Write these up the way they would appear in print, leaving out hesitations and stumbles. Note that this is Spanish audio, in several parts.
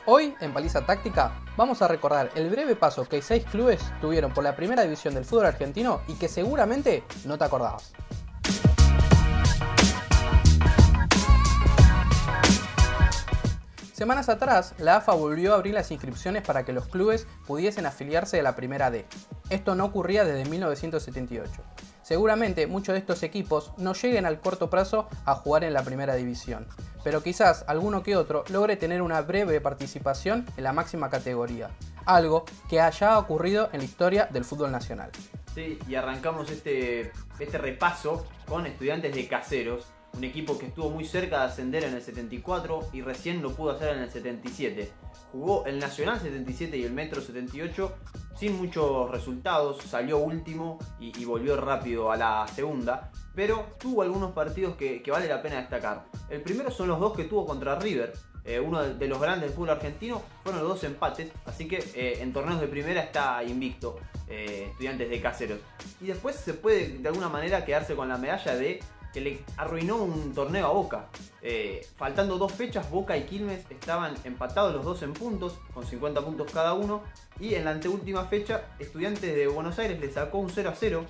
Hoy, en Paliza Táctica, vamos a recordar el breve paso que 6 clubes tuvieron por la primera división del fútbol argentino y que seguramente no te acordabas. Semanas atrás, la AFA volvió a abrir las inscripciones para que los clubes pudiesen afiliarse a la Primera D. Esto no ocurría desde 1978. Seguramente muchos de estos equipos no lleguen al corto plazo a jugar en la Primera División, pero quizás alguno que otro logre tener una breve participación en la máxima categoría, algo que haya ocurrido en la historia del fútbol nacional. Sí, y arrancamos este repaso con Estudiantes de Caseros, un equipo que estuvo muy cerca de ascender en el 74 y recién lo pudo hacer en el 77. Jugó el Nacional 77 y el Metro 78 sin muchos resultados, salió último y volvió rápido a la segunda, pero tuvo algunos partidos que vale la pena destacar. El primero son los dos que tuvo contra River, uno de los grandes del fútbol argentino. Fueron los dos empates, así que en torneos de primera está invicto Estudiantes de Caseros. Y después se puede de alguna manera quedarse con la medalla de que le arruinó un torneo a Boca. Faltando 2 fechas, Boca y Quilmes estaban empatados los dos en puntos, con 50 puntos cada uno. Y en la anteúltima fecha, Estudiantes de Buenos Aires le sacó un 0-0,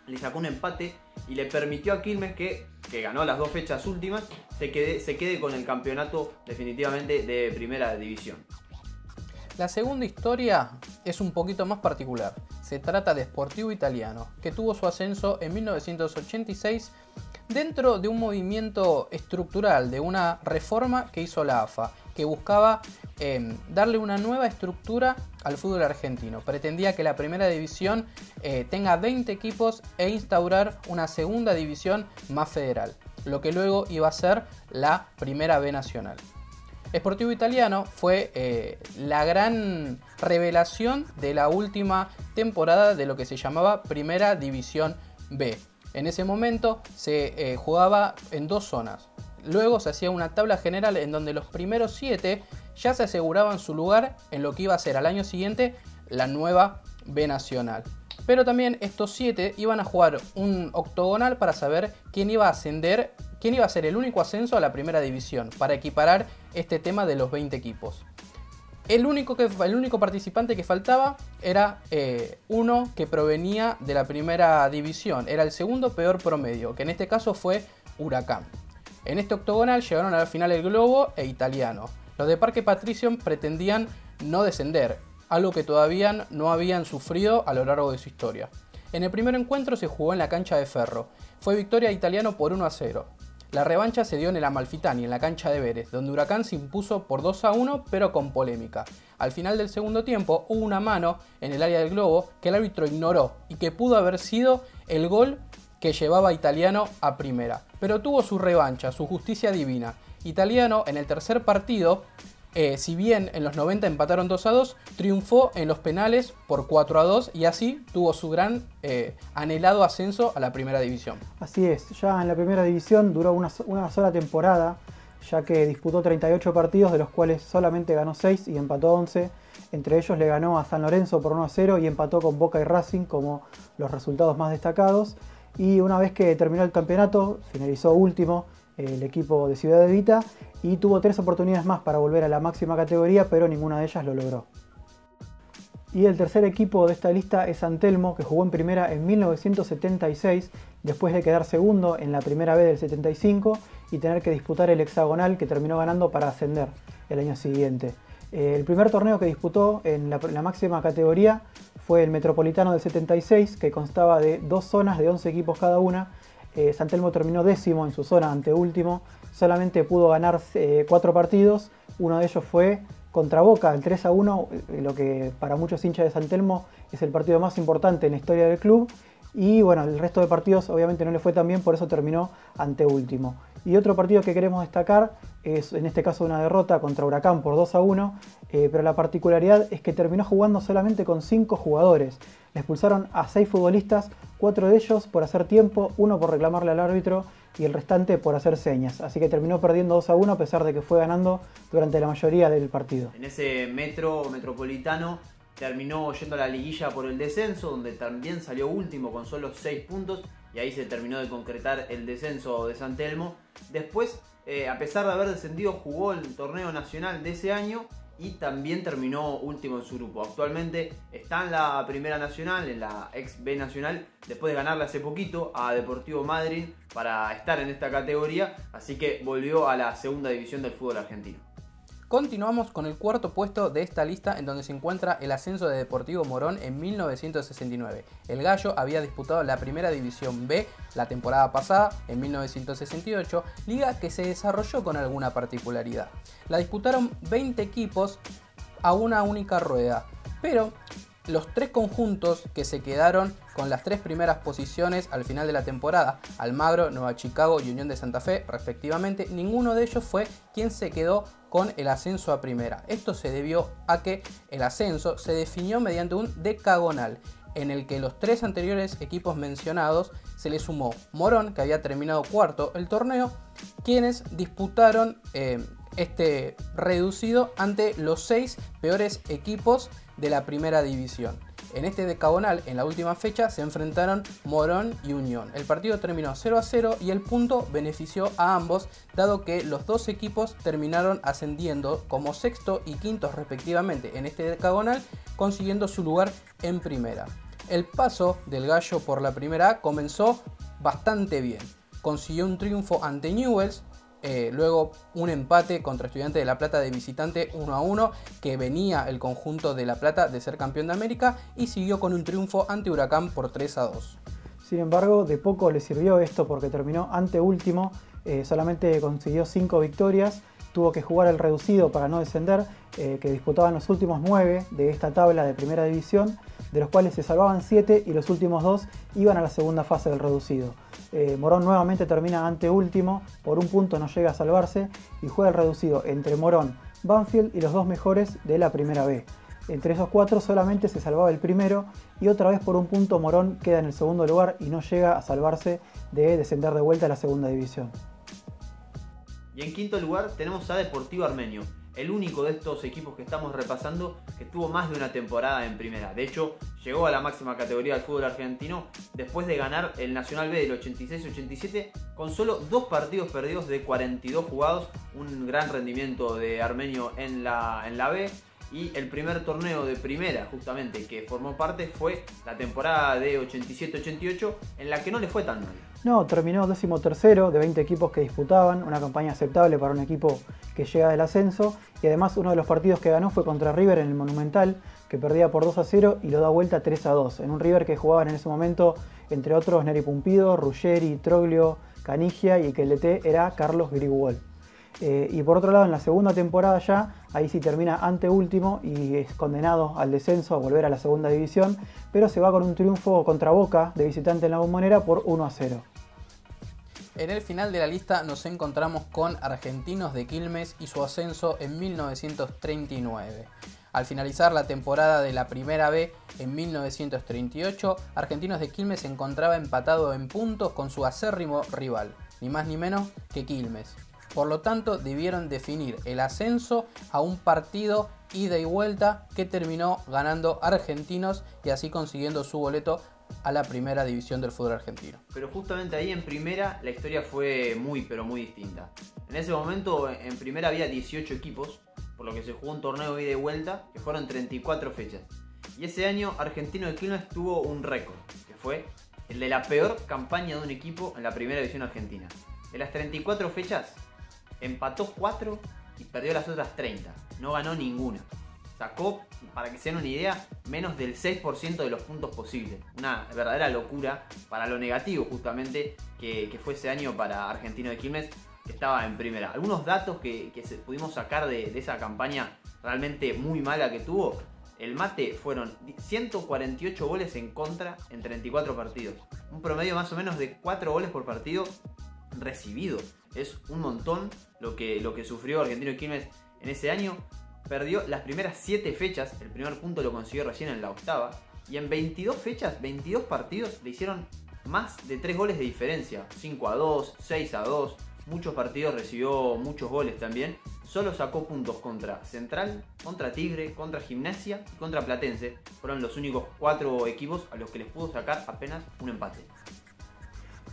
le sacó un empate y le permitió a Quilmes, que ganó las 2 fechas últimas, se quede con el campeonato definitivamente de Primera División. La segunda historia es un poquito más particular. Se trata de Sportivo Italiano, que tuvo su ascenso en 1986 dentro de un movimiento estructural, de una reforma que hizo la AFA, que buscaba darle una nueva estructura al fútbol argentino. Pretendía que la primera división tenga 20 equipos e instaurar una segunda división más federal, lo que luego iba a ser la Primera B Nacional. Sportivo Italiano fue la gran revelación de la última temporada de lo que se llamaba Primera División B. En ese momento se jugaba en 2 zonas. Luego se hacía una tabla general en donde los primeros 7 ya se aseguraban su lugar en lo que iba a ser al año siguiente la nueva B Nacional. Pero también estos 7 iban a jugar un octogonal para saber quién iba a ascender, quién iba a ser el único ascenso a la primera división, para equiparar este tema de los 20 equipos. El único participante que faltaba era uno que provenía de la primera división, era el segundo peor promedio, que en este caso fue Huracán. En este octogonal llegaron a la final el Globo e Italiano. Los de Parque Patricios pretendían no descender, algo que todavía no habían sufrido a lo largo de su historia. En el primer encuentro se jugó en la cancha de Ferro. Fue victoria Italiano por 1-0. La revancha se dio en el Amalfitani, en la cancha de Vélez, donde Huracán se impuso por 2-1, pero con polémica. Al final del segundo tiempo hubo una mano en el área del Globo que el árbitro ignoró y que pudo haber sido el gol que llevaba a Italiano a primera. Pero tuvo su revancha, su justicia divina. Italiano en el tercer partido, si bien en los 90 empataron 2-2, triunfó en los penales por 4-2 y así tuvo su gran anhelado ascenso a la primera división. Así es, ya en la primera división duró una sola temporada, ya que disputó 38 partidos, de los cuales solamente ganó 6 y empató 11. Entre ellos le ganó a San Lorenzo por 1-0 y empató con Boca y Racing como los resultados más destacados. Y una vez que terminó el campeonato, finalizó último el equipo de Ciudad Evita y tuvo 3 oportunidades más para volver a la máxima categoría, pero ninguna de ellas lo logró. Y el tercer equipo de esta lista es San Telmo, que jugó en primera en 1976, después de quedar segundo en la primera B del 75 y tener que disputar el hexagonal que terminó ganando para ascender el año siguiente. El primer torneo que disputó en la máxima categoría fue el Metropolitano del 76, que constaba de 2 zonas de 11 equipos cada una. San Telmo terminó 10º en su zona, anteúltimo. Solamente pudo ganar 4 partidos. Uno de ellos fue contra Boca, el 3-1, lo que para muchos hinchas de San Telmo es el partido más importante en la historia del club. Y bueno, el resto de partidos obviamente no le fue tan bien, por eso terminó anteúltimo. Y otro partido que queremos destacar es en este caso una derrota contra Huracán por 2-1, pero la particularidad es que terminó jugando solamente con 5 jugadores. Le expulsaron a 6 futbolistas, 4 de ellos por hacer tiempo, 1 por reclamarle al árbitro y el restante por hacer señas. Así que terminó perdiendo 2-1 a pesar de que fue ganando durante la mayoría del partido. En ese metropolitano terminó yendo a la liguilla por el descenso, donde también salió último con solo 6 puntos y ahí se terminó de concretar el descenso de San Telmo. Después, a pesar de haber descendido, jugó el torneo nacional de ese año y también terminó último en su grupo. Actualmente está en la Primera Nacional, en la ex B Nacional, después de ganarle hace poquito a Deportivo Madryn para estar en esta categoría, así que volvió a la segunda división del fútbol argentino. Continuamos con el cuarto puesto de esta lista, en donde se encuentra el ascenso de Deportivo Morón en 1969. El Gallo había disputado la Primera División B la temporada pasada, en 1968, liga que se desarrolló con alguna particularidad. La disputaron 20 equipos a una única rueda, pero los tres conjuntos que se quedaron con las tres primeras posiciones al final de la temporada, Almagro, Nueva Chicago y Unión de Santa Fe respectivamente, ninguno de ellos fue quien se quedó con el ascenso a primera. Esto se debió a que el ascenso se definió mediante un decagonal, en el que los tres anteriores equipos mencionados se le sumó Morón, que había terminado cuarto el torneo, quienes disputaron este reducido ante los 6 peores equipos de la primera división. En este decagonal, en la última fecha, se enfrentaron Morón y Unión. El partido terminó 0-0 y el punto benefició a ambos, dado que los dos equipos terminaron ascendiendo como sexto y quinto respectivamente en este decagonal, consiguiendo su lugar en primera. El paso del Gallo por la Primera A comenzó bastante bien. Consiguió un triunfo ante Newell's, luego un empate contra Estudiantes de La Plata de visitante 1-1, que venía el conjunto de La Plata de ser campeón de América, y siguió con un triunfo ante Huracán por 3-2. Sin embargo, de poco le sirvió esto porque terminó anteúltimo, solamente consiguió 5 victorias, tuvo que jugar el reducido para no descender, que disputaban los últimos 9 de esta tabla de primera división, de los cuales se salvaban 7 y los últimos 2 iban a la segunda fase del reducido. Morón nuevamente termina anteúltimo, por un punto no llega a salvarse y juega el reducido entre Morón, Banfield y los dos mejores de la Primera B. Entre esos 4 solamente se salvaba el primero y otra vez por un punto Morón queda en el segundo lugar y no llega a salvarse de descender de vuelta a la segunda división. Y en quinto lugar tenemos a Deportivo Armenio, el único de estos equipos que estamos repasando que tuvo más de una temporada en primera. De hecho, llegó a la máxima categoría del fútbol argentino después de ganar el Nacional B del 86-87 con solo 2 partidos perdidos de 42 jugados, un gran rendimiento de Armenio en la B. Y el primer torneo de primera, justamente, que formó parte fue la temporada de 87-88, en la que no le fue tan mal. No, terminó 13º de 20 equipos que disputaban, una campaña aceptable para un equipo que llega del ascenso, y además uno de los partidos que ganó fue contra River en el Monumental, que perdía por 2-0 y lo da vuelta 3-2, en un River que jugaban en ese momento, entre otros, Neri Pumpido, Ruggeri, Troglio, Canigia, y que el DT era Carlos Grigol. Y por otro lado, en la segunda temporada ya, ahí sí termina anteúltimo y es condenado al descenso, a volver a la segunda división, pero se va con un triunfo contra Boca de visitante en la Bombonera por 1-0. En el final de la lista nos encontramos con Argentinos de Quilmes y su ascenso en 1939. Al finalizar la temporada de la Primera B en 1938, Argentinos de Quilmes se encontraba empatado en puntos con su acérrimo rival, ni más ni menos que Quilmes. Por lo tanto, debieron definir el ascenso a un partido ida y vuelta que terminó ganando Argentinos y así consiguiendo su boleto a la primera división del fútbol argentino. Pero justamente ahí en primera la historia fue muy pero muy distinta. En ese momento en primera había 18 equipos, por lo que se jugó un torneo ida y vuelta que fueron 34 fechas. Y ese año Argentino de Quilmes tuvo un récord, que fue el de la peor campaña de un equipo en la primera división argentina. De las 34 fechas, empató 4 y perdió las otras 30. No ganó ninguna. Sacó, para que se den una idea, menos del 6% de los puntos posibles. Una verdadera locura para lo negativo justamente que fue ese año para Argentino de Quilmes, que estaba en primera. Algunos datos que pudimos sacar de esa campaña realmente muy mala que tuvo. El mate fueron 148 goles en contra en 34 partidos. Un promedio más o menos de 4 goles por partido recibido. Es un montón lo que sufrió Argentino de Quilmes en ese año. Perdió las primeras 7 fechas, el primer punto lo consiguió recién en la octava, y en 22 fechas, 22 partidos le hicieron más de 3 goles de diferencia, 5-2, 6-2, muchos partidos recibió muchos goles también. Solo sacó puntos contra Central, contra Tigre, contra Gimnasia y contra Platense. Fueron los únicos 4 equipos a los que les pudo sacar apenas un empate.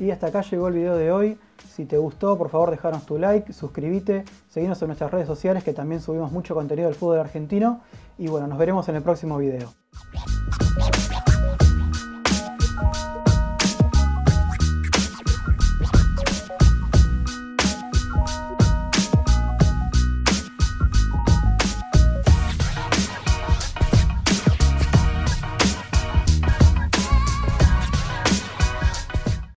Y hasta acá llegó el video de hoy. Si te gustó, por favor dejanos tu like, suscríbete, seguinos en nuestras redes sociales que también subimos mucho contenido del fútbol argentino. Y bueno, nos veremos en el próximo video.